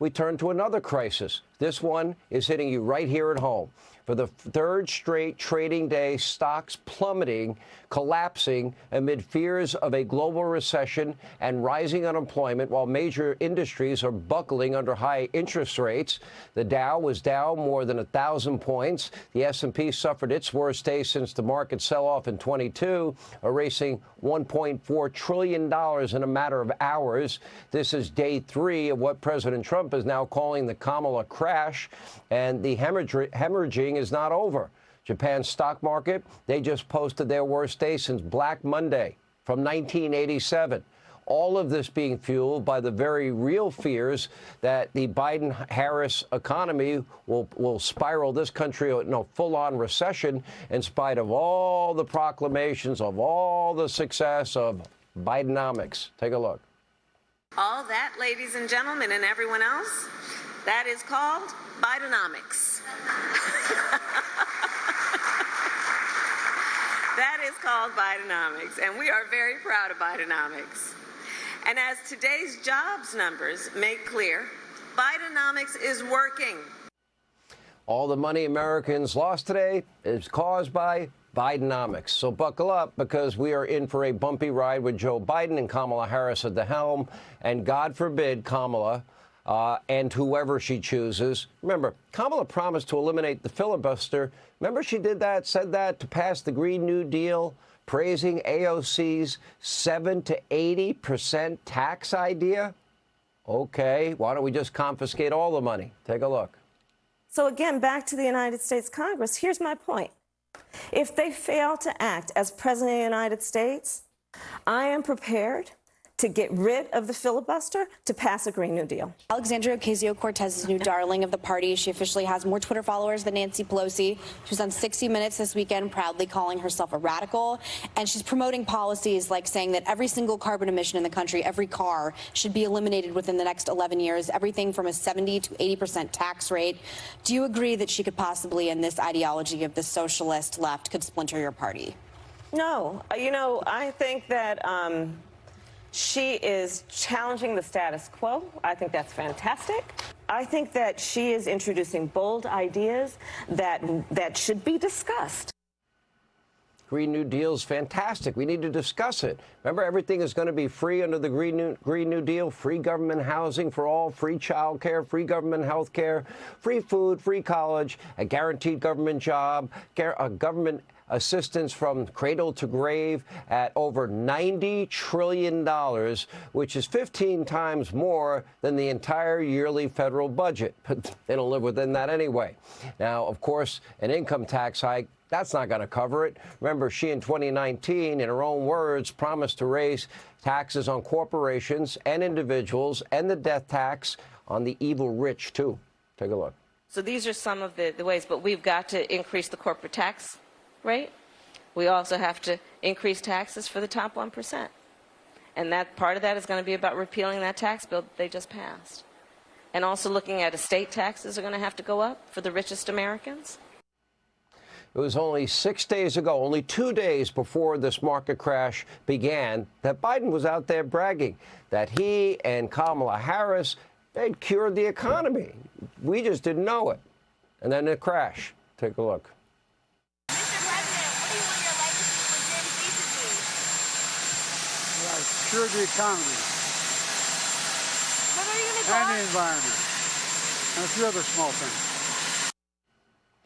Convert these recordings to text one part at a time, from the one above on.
we turn to another crisis. This one is hitting you right here at home. For the third straight trading day, stocks plummeting, collapsing amid fears of a global recession and rising unemployment, while major industries are buckling under high interest rates. The Dow was down more than 1,000 points. The S&P suffered its worst day since the market sell-off in 22, erasing $1.4 trillion in a matter of hours. This is day 3 of what President Trump is now calling the Kamala crash, and the hemorrhaging is not over. Japan's stock market, they just posted their worst day since Black Monday from 1987. All of this being fueled by the very real fears that the Biden-Harris economy will spiral this country in a full-on recession in spite of all the proclamations of all the success of Bidenomics. Take a look. All that, ladies and gentlemen, and everyone else, that is called Bidenomics. That is called Bidenomics, and we are very proud of Bidenomics. And as today's jobs numbers make clear, Bidenomics is working. All the money Americans lost today is caused by Bidenomics. So buckle up, because we are in for a bumpy ride with Joe Biden and Kamala Harris at the helm. And God forbid Kamala and whoever she chooses. Remember, Kamala promised to eliminate the filibuster. Remember, she did that, said that to pass the Green New Deal, praising AOC's 7 to 80% tax idea. Okay, why don't we just confiscate all the money? Take a look. So again, back to the United States Congress, here's my point. If they fail to act as President of the United States, I am prepared to get rid of the filibuster to pass a Green New Deal. Alexandria Ocasio-Cortez is new darling of the party. She officially has more Twitter followers than Nancy Pelosi. She was on 60 Minutes this weekend, proudly calling herself a radical. And she's promoting policies like saying that every single carbon emission in the country, every car, should be eliminated within the next 11 years, everything from a 70 to 80% tax rate. Do you agree that she could possibly, in this ideology of the socialist left, could splinter your party? No. You know, I think that she is challenging the status quo. I think that's fantastic. I think that she is introducing bold ideas that should be discussed. Green New Deal is fantastic. We need to discuss it. Remember, everything is going to be free under the Green New Deal. Free government housing for all, free child care, free government health care, free food, free college, a guaranteed government job, government assistance from cradle to grave at over $90 trillion, which is 15 times more than the entire yearly federal budget. But they don't live within that anyway. Now, of course, an income tax hike, that's not going to cover it. Remember, she in 2019, in her own words, promised to raise taxes on corporations and individuals and the death tax on the evil rich, too. Take a look. So these are some of the ways, but we've got to increase the corporate tax rate. We also have to increase taxes for the top 1%. And that part of that is going to be about repealing that tax bill that they just passed. And also looking at estate taxes are going to have to go up for the richest Americans. It was only 6 days ago, only 2 days before this market crash began, that Biden was out there bragging that he and Kamala Harris, they'd cured the economy. We just didn't know it. And then it crashed. Take a look. Cure the economy. What are you going to do? And the environment. And a few other small things.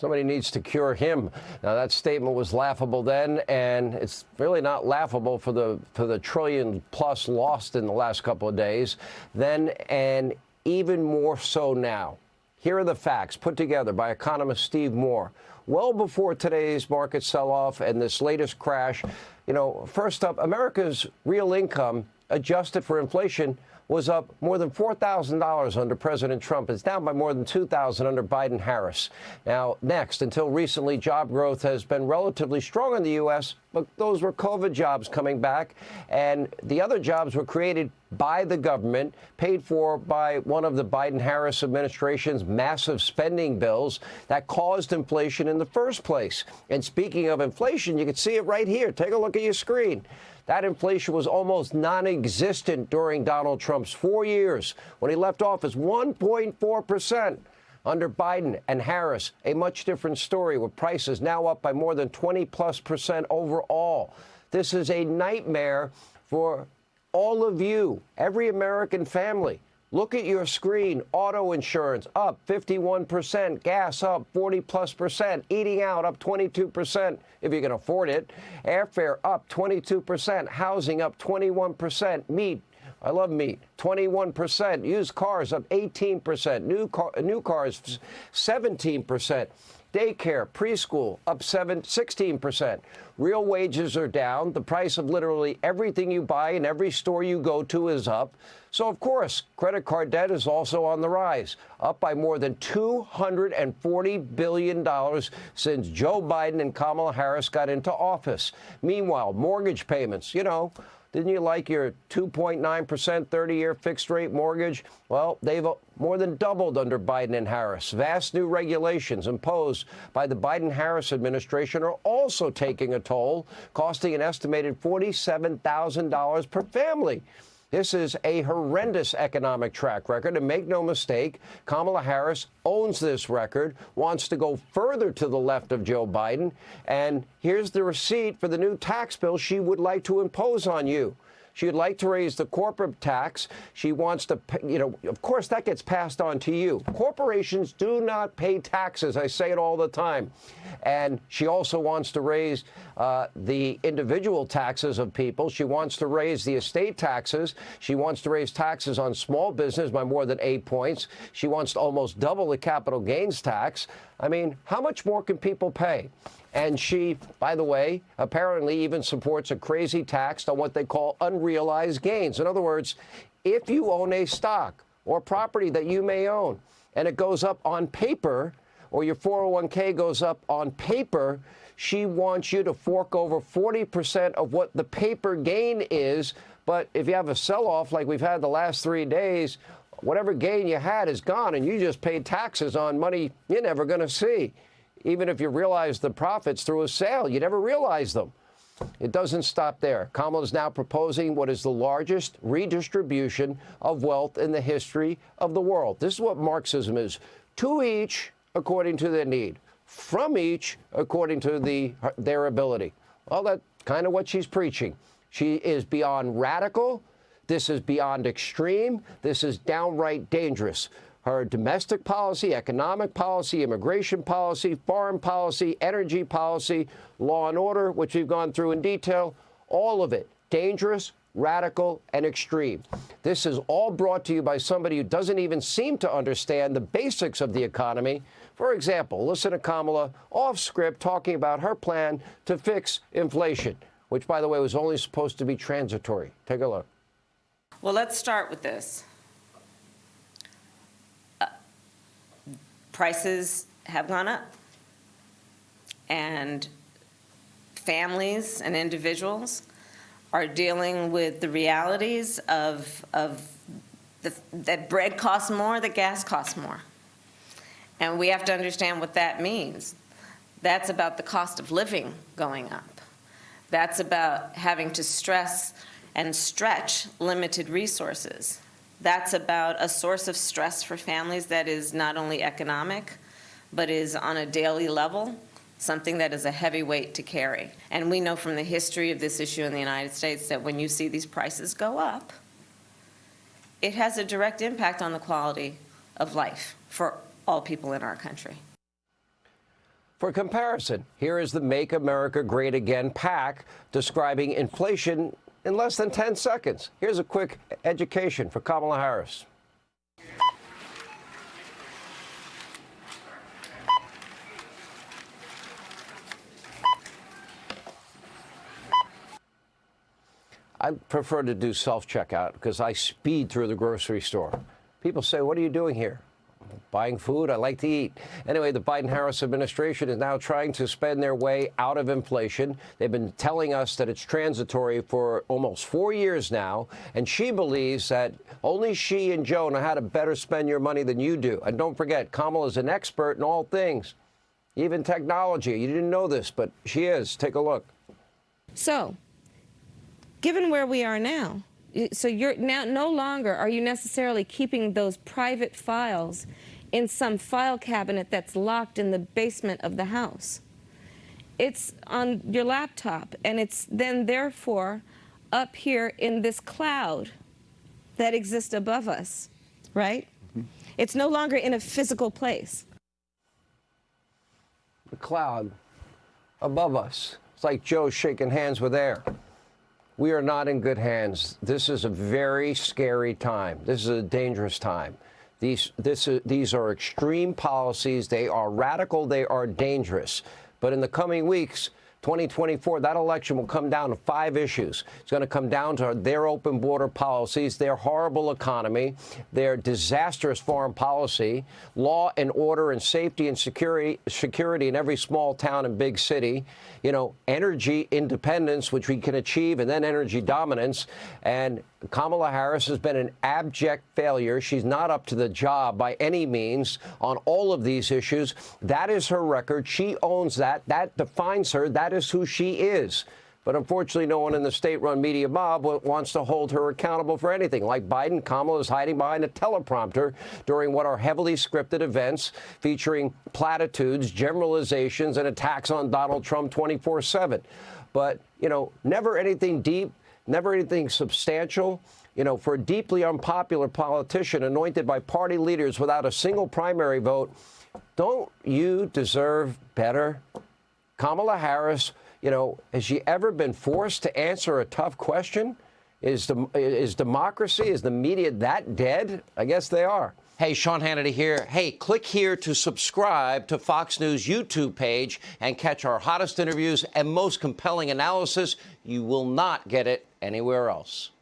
Somebody needs to cure him. Now, that statement was laughable then, and it's really not laughable for the trillion plus lost in the last couple of days. Then, and even more so now. Here are the facts put together by economist Steve Moore. Well before today's market sell-off and this latest crash, you know, first up, America's real income, adjusted for inflation, was up more than $4,000 under President Trump. It's down by more than $2,000 under Biden-Harris. Now, next, until recently, job growth has been relatively strong in the U.S., but those were COVID jobs coming back, and the other jobs were created by the government, paid for by one of the Biden-Harris administration's massive spending bills that caused inflation in the first place. And speaking of inflation, you can see it right here. Take a look at your screen. That inflation was almost non-existent during Donald Trump's 4 years. When he left office, 1.4%. Under Biden and Harris, a much different story, with prices now up by more than 20+% overall. This is a nightmare for all of you, every American family. Look at your screen. Auto insurance up 51%, gas up 40+%, eating out up 22% if you can afford it, airfare up 22%, housing up 21%, meat, I love meat, 21%, used cars up 18%, new cars 17%. Daycare, preschool, up 16%. Real wages are down. The price of literally everything you buy in every store you go to is up. So, of course, credit card debt is also on the rise, up by more than $240 billion since Joe Biden and Kamala Harris got into office. Meanwhile, mortgage payments, didn't you like your 2.9% 30-year fixed-rate mortgage? Well, they've more than doubled under Biden and Harris. Vast new regulations imposed by the Biden-Harris administration are also taking a toll, costing an estimated $47,000 per family. This is a horrendous economic track record, and make no mistake, Kamala Harris owns this record, wants to go further to the left of Joe Biden, and here's the receipt for the new tax bill she would like to impose on you. She would like to raise the corporate tax. She wants to, of course, that gets passed on to you. Corporations do not pay taxes. I say it all the time. And she also wants to raise the individual taxes of people. She wants to raise the estate taxes. She wants to raise taxes on small business by more than 8 points. She wants to almost double the capital gains tax. I mean, how much more can people pay? And she, by the way, apparently even supports a crazy tax on what they call unrealized gains. In other words, if you own a stock or property that you may own and it goes up on paper, or your 401k goes up on paper, she wants you to fork over 40% of what the paper gain is. But if you have a sell-off like we've had the last 3 days, whatever gain you had is gone, and you just paid taxes on money you're never going to see. Even if you realize the profits through a sale, you never realize them. It doesn't stop there. Kamala is now proposing what is the largest redistribution of wealth in the history of the world. This is what Marxism is. To each according to their need, from each according to their ability. Well, that's kind of what she's preaching. She is beyond radical. This is beyond extreme. This is downright dangerous. Her domestic policy, economic policy, immigration policy, foreign policy, energy policy, law and order, which we've gone through in detail, all of it dangerous, radical, and extreme. This is all brought to you by somebody who doesn't even seem to understand the basics of the economy. For example, listen to Kamala off script talking about her plan to fix inflation, which, by the way, was only supposed to be transitory. Take a look. Well, let's start with this. Prices have gone up, and families and individuals are dealing with the realities of that bread costs more, that gas costs more. And we have to understand what that means. That's about the cost of living going up. That's about having to stress and stretch limited resources. That's about a source of stress for families that is not only economic, but is on a daily level, something that is a heavy weight to carry. And we know from the history of this issue in the United States that when you see these prices go up, it has a direct impact on the quality of life for all people in our country. For comparison, here is the Make America Great Again PAC describing inflation in less than 10 seconds. Here's a quick education for Kamala Harris. I prefer to do self-checkout because I speed through the grocery store. People say, what are you doing here? buying food. I like to eat. Anyway, the Biden-Harris administration is now trying to spend their way out of inflation. They've been telling us that it's transitory for almost 4 years now, and she believes that only she and Joe know how to better spend your money than you do. And don't forget, Kamala is an expert in all things, even technology. You didn't know this, but she is. Take a look. So, given where we are now, so you're now no longer are you necessarily keeping those private files in some file cabinet that's locked in the basement of the house. It's on your laptop, and it's then therefore up here in this cloud that exists above us, right? Mm-hmm. It's no longer in a physical place. The cloud above us. It's like Joe shaking hands with air. We are not in good hands. This is a very scary time. This is a dangerous time. These are extreme policies. They are radical. They are dangerous. But in the coming weeks, 2024, that election will come down to 5 issues. It's going to come down to their open border policies, their horrible economy, their disastrous foreign policy, law and order and safety and security in every small town and big city, energy independence, which we can achieve, and then energy dominance. And Kamala Harris has been an abject failure. She's not up to the job by any means on all of these issues. That is her record. She owns that. That defines her. That is who she is. But unfortunately, no one in the state-run media mob wants to hold her accountable for anything. Like Biden, Kamala is hiding behind a teleprompter during what are heavily scripted events featuring platitudes, generalizations, and attacks on Donald Trump 24/7. But, never anything deep, never anything substantial. For a deeply unpopular politician anointed by party leaders without a single primary vote, don't you deserve better? Kamala Harris, has she ever been forced to answer a tough question? Is democracy, is the media that dead? I guess they are. Hey, Sean Hannity here. Hey, click here to subscribe to Fox News YouTube page and catch our hottest interviews and most compelling analysis. You will not get it anywhere else.